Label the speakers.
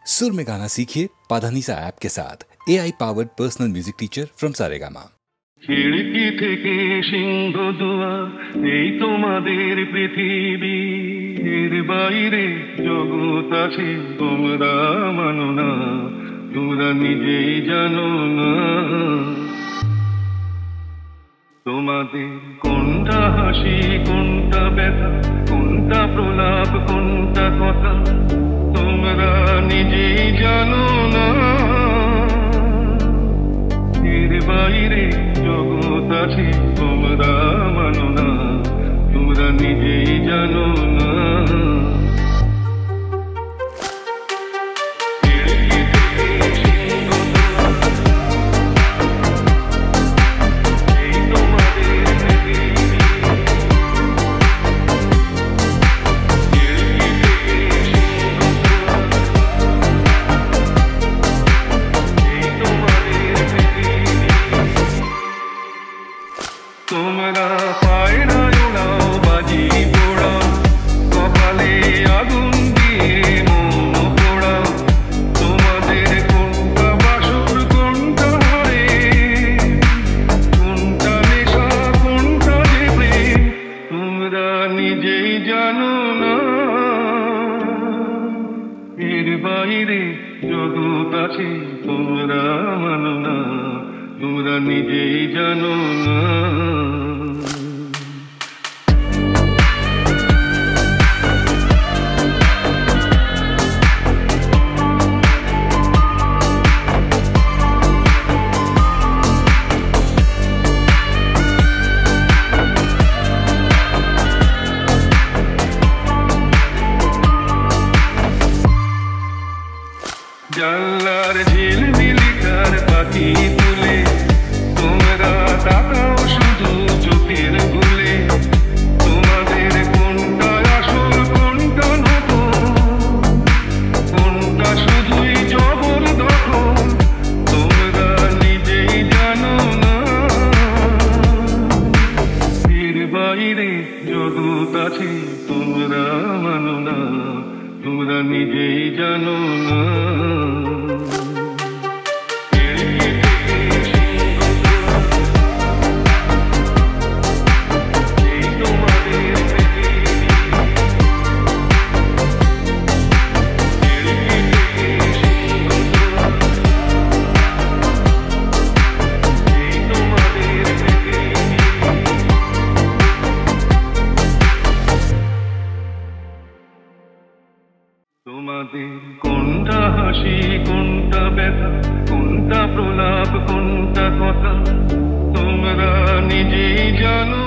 Speaker 1: सुर में गाना सीखिए पाधानीसा ऐप के साथ AI powered personal music teacher from Saregama.
Speaker 2: खिड़की থেকে সিংহ দুয়ার এই তোমাদের পৃথিবী, এর বাইরে জগৎ আছে তোমরা মানো না, তোমরা নিজেই জানো না। তোমাদের কোনটা হাসি কোনটা ব্যথা, কোনটা প্রলাপ কোনটা কথা, তোমরা নিজেই জানো না। এর বাইরে জগৎ আছে তোমরা মানো না, তোমরা নিজেই জানো না। তোমরা পায়রায় উড়াও বাজি পোড়াও, কপালে আগুন দিয়ে মন পোড়াও। তোমাদের কোনটা বাসর কোনটা হারে, কোনটা নেশা কোনটা যে প্রেম, তোমরা নিজেই জানো না। এর বাইরে জগৎ আছে তোমরা মানো না, তোমরা নিজেই জানো না। জানলার ঝিলমিলিকার পাখি তুলে তোমরা তাকাও শুধু চোখের ভুলে। তোমাদের কোনটা আসল কোনটা নকল, কোনটা শুধুই জবরদখল, তোমরা নিজেই জানো না। এর বাইরে জগৎ আছে তোমরা মানো না, তোমরা নিজেই জানো না। তোমাদের কোনটা হাসি কোনটা ব্যথা, কোনটা প্রলাপ কোনটা কথা, তোমরা নিজেই জানো।